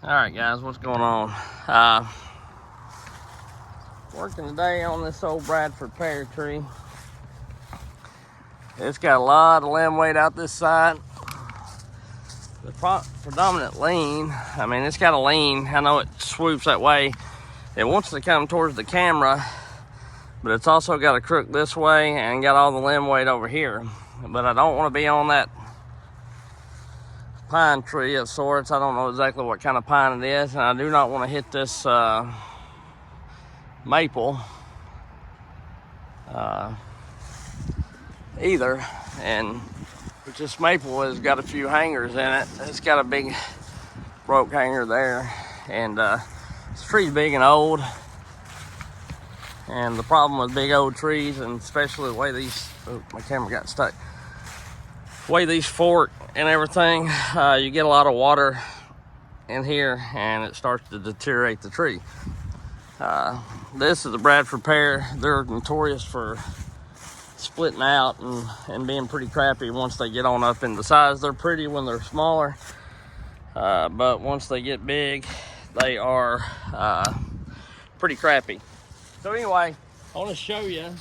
All right, guys, what's going on? Working today on this old Bradford pear tree. It's got a lot of limb weight out this side. The predominant lean, I mean, it's got a lean. I know it swoops that way. It wants to come towards the camera, but it's also got a crook this way and got all the limb weight over here. But I don't want to be on that pine tree of sorts. I don't know exactly what kind of pine it is, and I do not want to hit this maple either. And this maple has got a few hangers in it. It's got a big rope hanger there, and this tree's big and old. And the problem with big old trees, and especially the way these, oh, my camera got stuck, the way these fork and everything, you get a lot of water in here and it starts to deteriorate the tree. This is the Bradford pear. They're notorious for splitting out and being pretty crappy once they get on up in the size. They're pretty when they're smaller, but once they get big, they are pretty crappy. So anyway, I want to show you.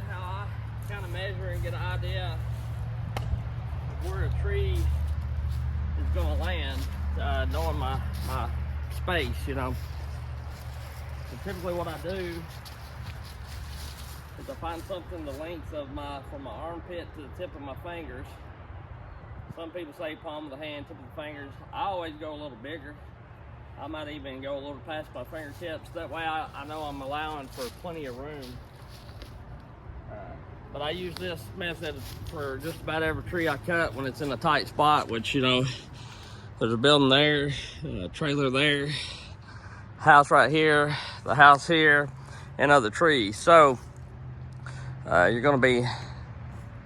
How I kind of measure and get an idea of where a tree is going to land, knowing my space, you know. So typically what I do is I find something the length of from my armpit to the tip of my fingers. Some people say palm of the hand, tip of the fingers. I always go a little bigger. I might even go a little past my fingertips. That way I know I'm allowing for plenty of room. But I use this method for just about every tree I cut when it's in a tight spot, which, you know, there's a building there, a trailer there, house right here, the house here, and other trees. So you're gonna be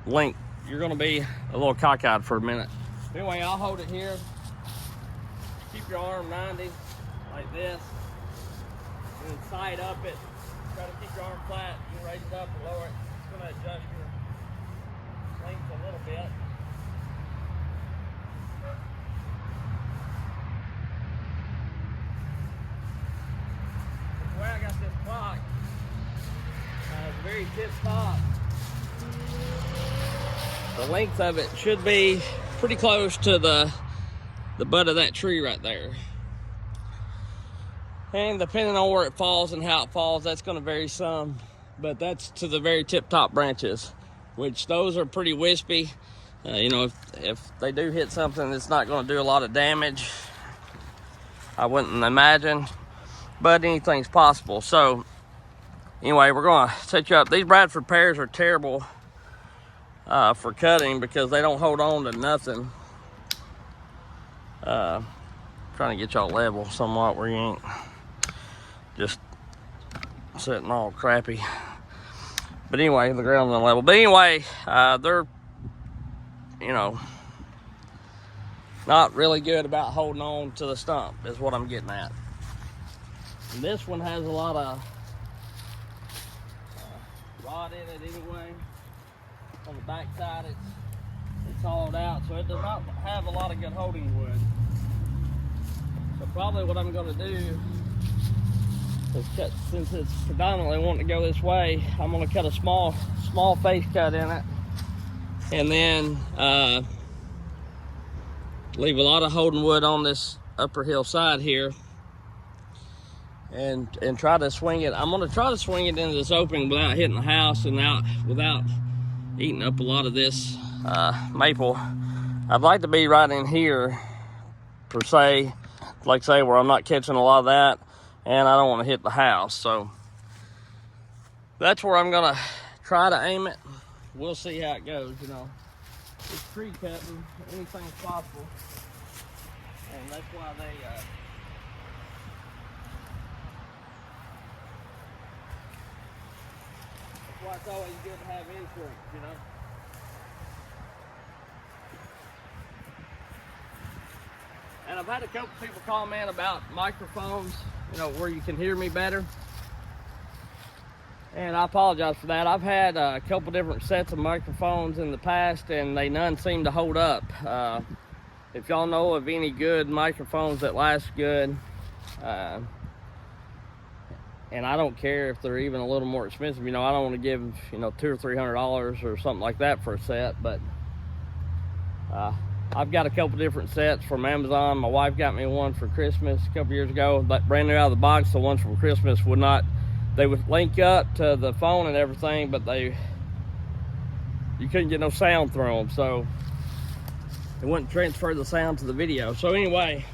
linked. You're gonna be a little cockeyed for a minute. Anyway, I'll hold it here. Keep your arm 90, like this, and then side up it. Try to keep your arm flat. You can raise it up or lower it. It's gonna adjust your length a little bit. The way I got this block, it's very tip top. The length of it should be pretty close to the butt of that tree right there. And depending on where it falls and how it falls, that's going to vary some. But that's to the very tip top branches, which those are pretty wispy. You know, if they do hit something, it's not going to do a lot of damage, I wouldn't imagine, but anything's possible. So anyway, we're going to set you up. These Bradford pears are terrible for cutting because they don't hold on to nothing. Trying to get y'all level somewhat where you ain't just sitting all crappy. But anyway, the ground's on level. But anyway, they're, you know, not really good about holding on to the stump is what I'm getting at. And this one has a lot of rod in it anyway. On the back side, it's hollowed out, so it does not have a lot of good holding wood. So probably what I'm going to do is cut, since it's predominantly wanting to go this way, I'm going to cut a small face cut in it, and then leave a lot of holding wood on this upper hill side here, and try to swing it. I'm going to try to swing it into this opening without hitting the house and without eating up a lot of this maple. I'd like to be right in here per se, like say where I'm not catching a lot of that, and I don't want to hit the house. So that's where I'm gonna try to aim it. We'll see how it goes. You know, it's tree cutting, anything's possible, and that's why that's why it's always good to have insurance, you know. And I've had a couple people comment about microphones, you know, where you can hear me better. And I apologize for that. I've had a couple different sets of microphones in the past, and they none seem to hold up. If y'all know of any good microphones that last good, and I don't care if they're even a little more expensive. You know, I don't want to give, you know, $200 or $300 or something like that for a set, but I've got a couple different sets from Amazon. My wife got me one for Christmas a couple years ago, but brand new out of the box. The ones from Christmas would not, they would link up to the phone and everything, but you couldn't get no sound through them, so it wouldn't transfer the sound to the video. So anyway,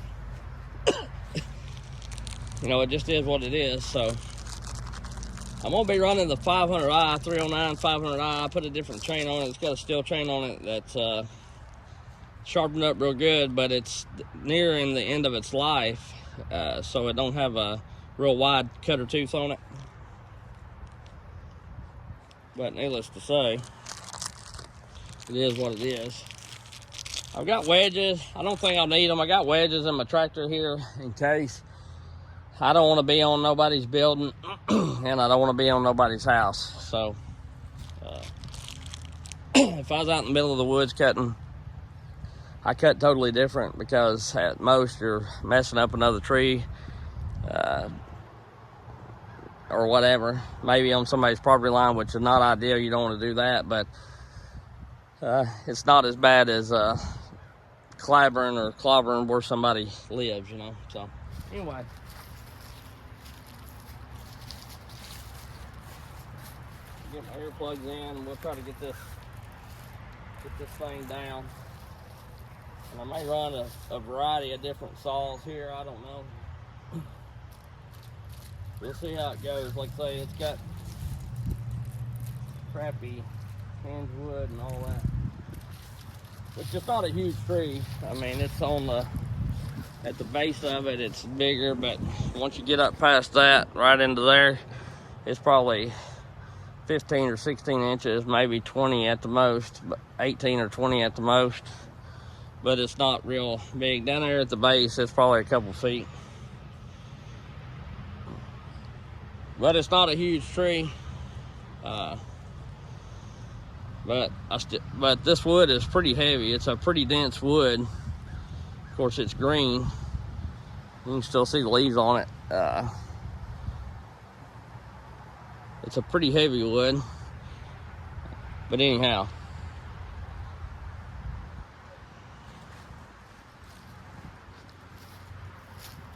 you know, it just is what it is. So I'm gonna be running the 500i, 309 500i. I put a different chain on it. It's got a steel chain on it that's sharpened up real good, but it's nearing the end of its life, so it don't have a real wide cutter tooth on it. But needless to say, it is what it is. I've got wedges. I don't think I'll need them. I got wedges in my tractor here in case. I don't want to be on nobody's building and I don't want to be on nobody's house. So if I was out in the middle of the woods cutting, I cut totally different, because at most you're messing up another tree or whatever, maybe on somebody's property line, which is not ideal. You don't want to do that, but it's not as bad as clobbering where somebody lives, you know. So anyway, get my earplugs in and we'll try to get this thing down. And I may run a variety of different saws here, I don't know. We'll see how it goes. Like I say, it's got crappy hinge wood and all that. It's just not a huge tree. I mean, it's at the base of it, it's bigger, but once you get up past that, right into there, it's probably 15 or 16 inches, maybe 20 at the most, but 18 or 20 at the most. But it's not real big. Down there at the base, it's probably a couple feet. But it's not a huge tree. But this wood is pretty heavy. It's a pretty dense wood. Of course, it's green. You can still see the leaves on it. It's a pretty heavy wood. But anyhow,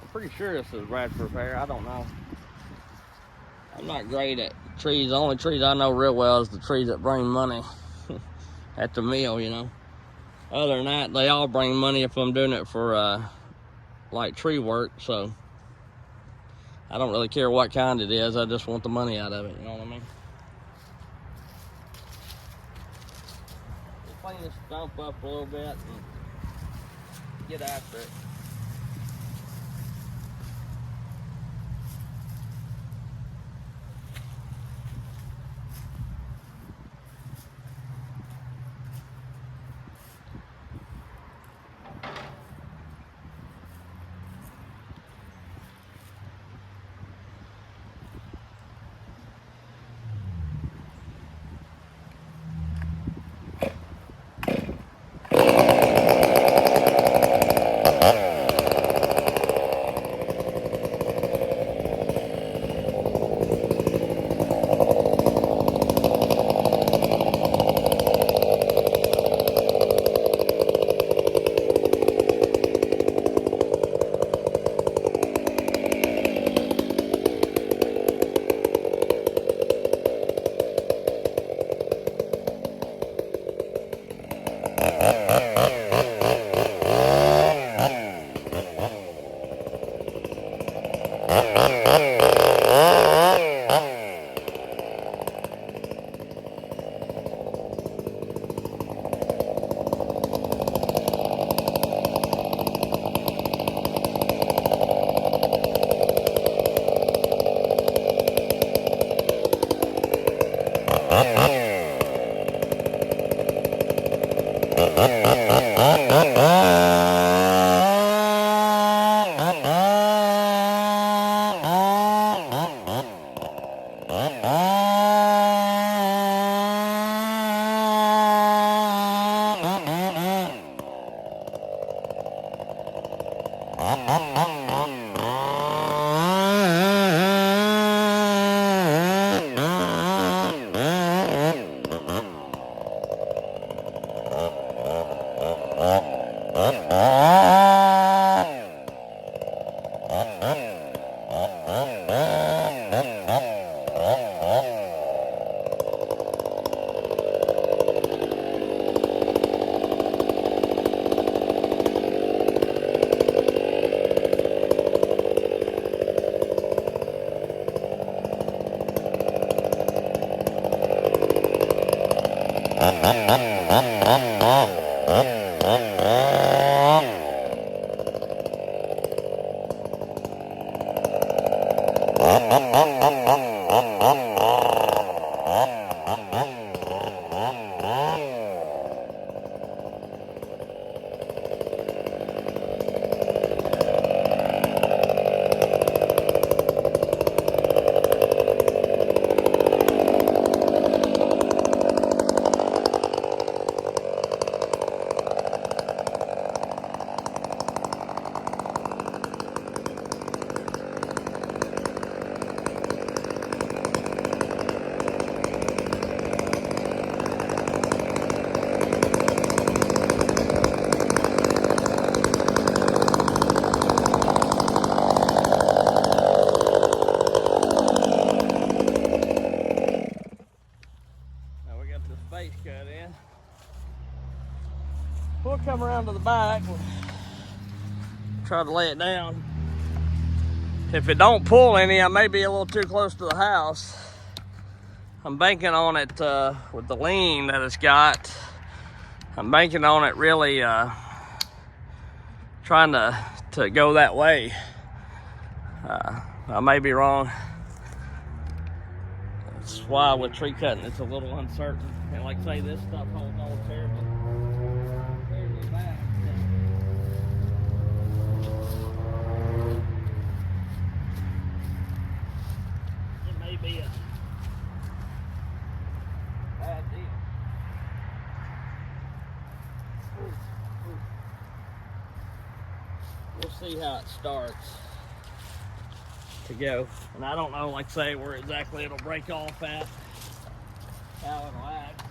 I'm pretty sure this is Bradford pear. I don't know. I'm not great at trees. The only trees I know real well is the trees that bring money at the mill, you know. Other than that, they all bring money if I'm doing it for like tree work. So I don't really care what kind it is. I just want the money out of it, you know what I mean? Just clean this stump up a little bit and get after it. Ah. Cut in. We'll come around to the back and try to lay it down. If it don't pull any, I may be a little too close to the house. I'm banking on it with the lean that it's got. I'm banking on it really trying to go that way. I may be wrong. That's why with tree cutting it's a little uncertain. And like I say, this stuff holds on terribly back. It may be a bad deal. We'll see how it starts to go. And I don't know, like I say, where exactly it'll break off at, how it'll act.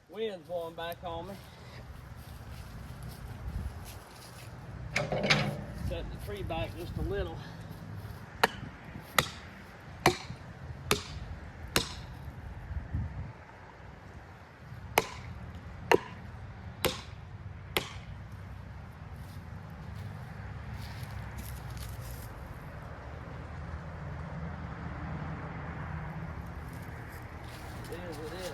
Wind's blowing back on me. Set the tree back just a little. It is what it is.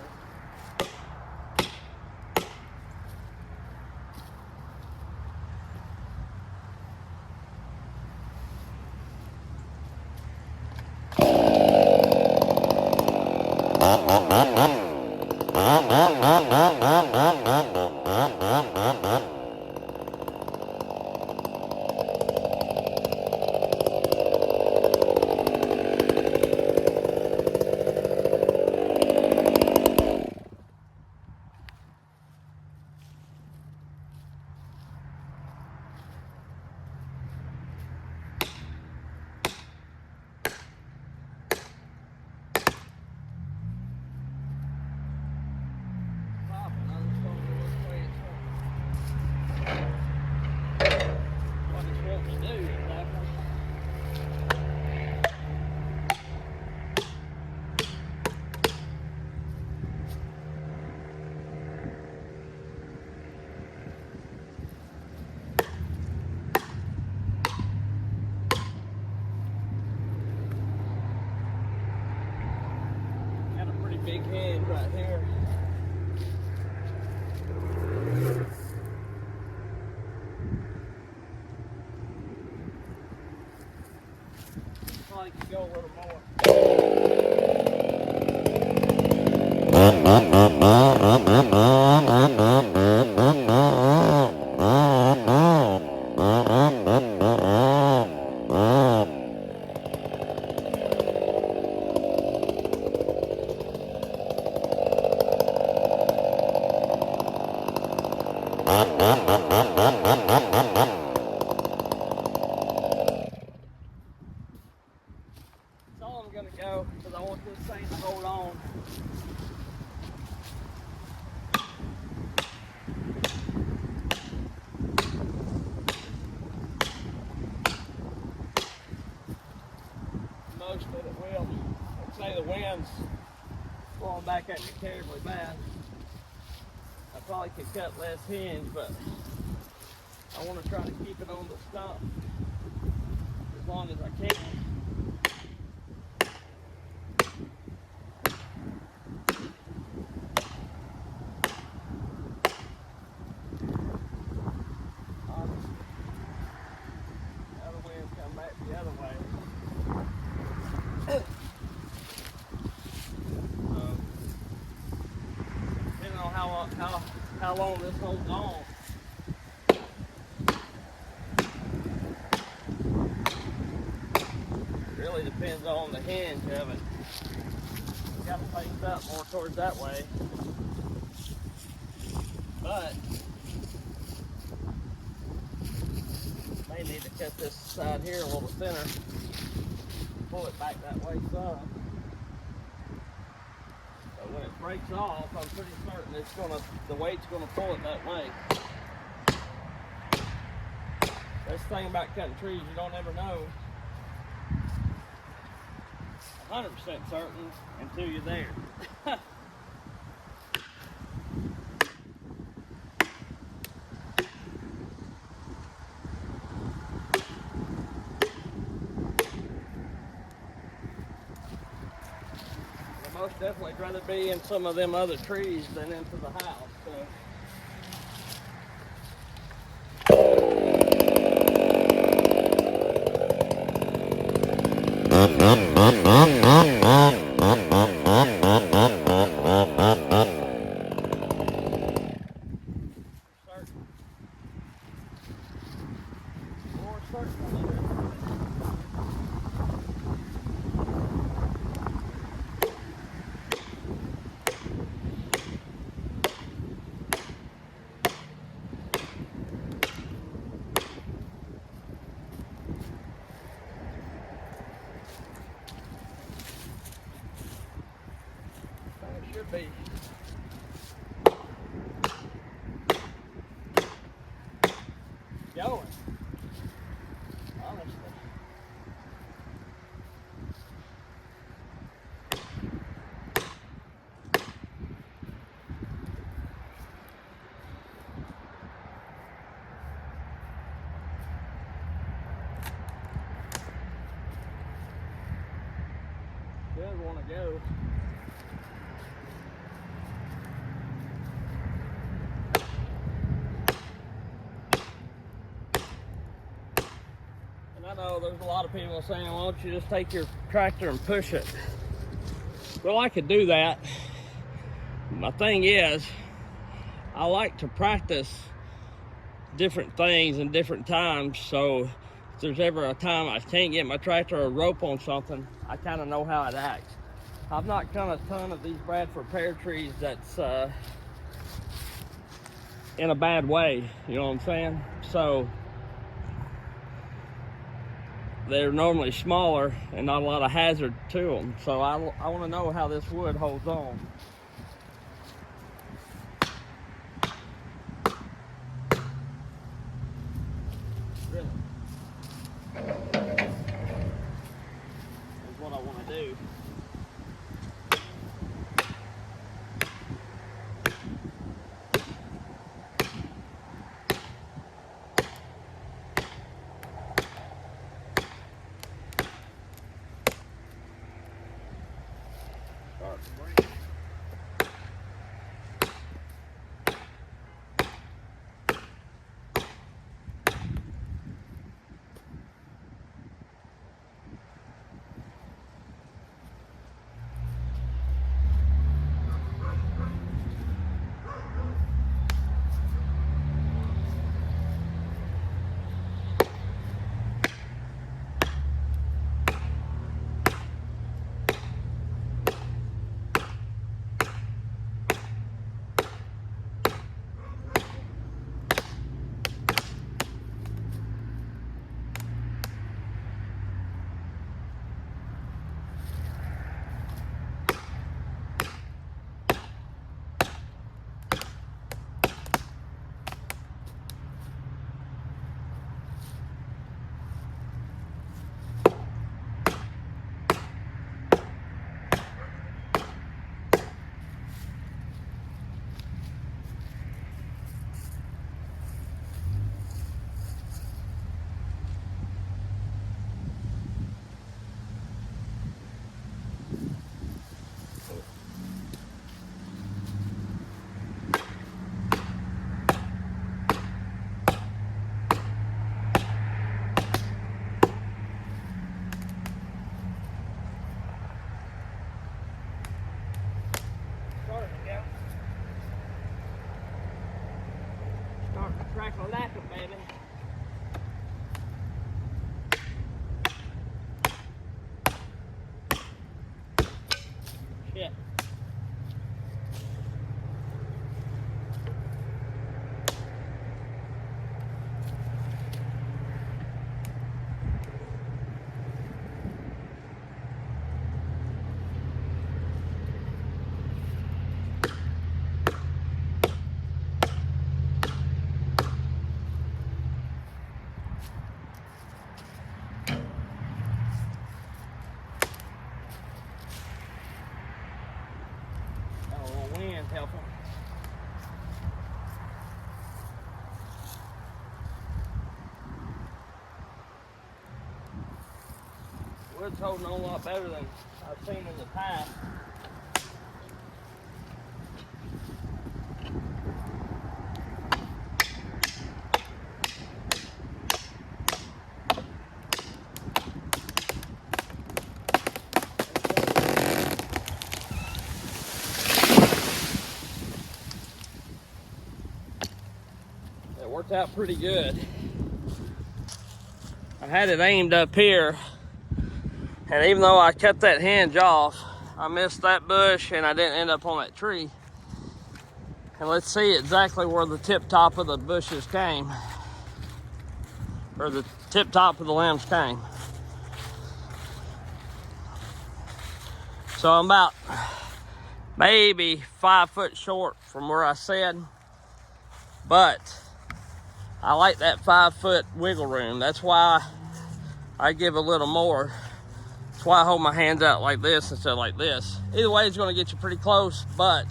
big hinge right here. Probably could go a little more. That's all I'm gonna go because I want this thing to hold on. Most of it will. I'd say the wind's blowing back at me terribly bad. I probably could cut less hinge, but I want to try to keep it on the stump as long as I can. Now the wind's come back the other way. Depending on how long this holds on. Really depends on the hinge of it. Got to face up more towards that way. But may need to cut this side here a little thinner. Pull it back that way some. But when it breaks off, I'm pretty certain the weight's gonna pull it that way. That's the thing about cutting trees, you don't ever know 100% certain until you're there. I'd most definitely rather be in some of them other trees than into the house. So. Should be. Going. Honestly. Does want to go. I know there's a lot of people saying, why don't you just take your tractor and push it? Well, I could do that. My thing is, I like to practice different things in different times, so if there's ever a time I can't get my tractor or rope on something, I kind of know how it acts. I've not cut a ton of these Bradford pear trees that's in a bad way, you know what I'm saying? So they're normally smaller and not a lot of hazard to them. So I want to know how this wood holds on. Really. That's what I want to do. Start to break. helpful. Wood's holding on a lot better than I've seen in the past. It worked out pretty good. I had it aimed up here, and even though I cut that hinge off, I missed that bush and I didn't end up on that tree. And let's see exactly where the tip top of the bushes came, or the tip top of the limbs came. So I'm about maybe 5 foot short from where I said, but I like that 5 foot wiggle room. That's why I give a little more. That's why I hold my hands out like this instead of like this. Either way, it's gonna get you pretty close, but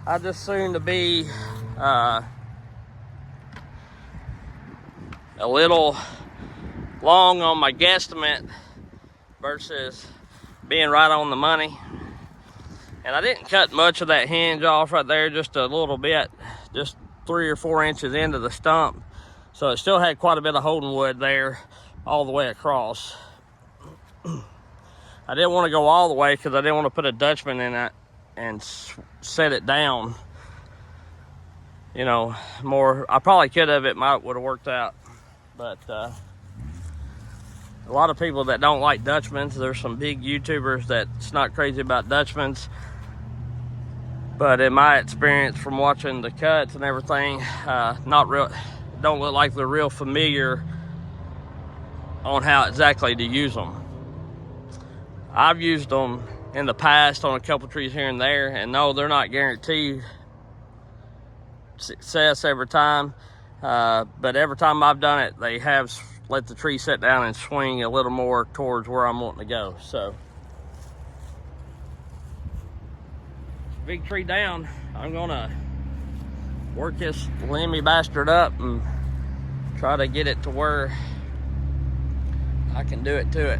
I just soon to be a little long on my guesstimate versus being right on the money. And I didn't cut much of that hinge off right there, just a little bit, just 3 or 4 inches into the stump. So it still had quite a bit of holding wood there all the way across. I didn't want to go all the way because I didn't want to put a Dutchman in it and set it down. You know, more, I probably could have, it would have worked out. But a lot of people that don't like Dutchmans, there's some big YouTubers that's not crazy about Dutchmans. But in my experience from watching the cuts and everything, don't look like they're real familiar on how exactly to use them. I've used them in the past on a couple trees here and there, and no, they're not guaranteed success every time. But every time I've done it, they have let the tree sit down and swing a little more towards where I'm wanting to go. So, big tree down. I'm gonna work this limby bastard up and try to get it to where I can do it to it.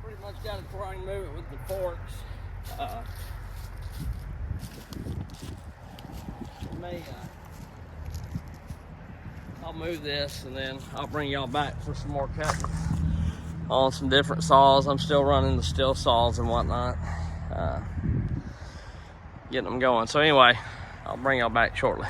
Pretty much got it where I can move it with the forks. I'll move this and then I'll bring y'all back for some more cutting on some different saws. I'm still running the steel saws and whatnot, getting them going. So anyway, I'll bring y'all back shortly.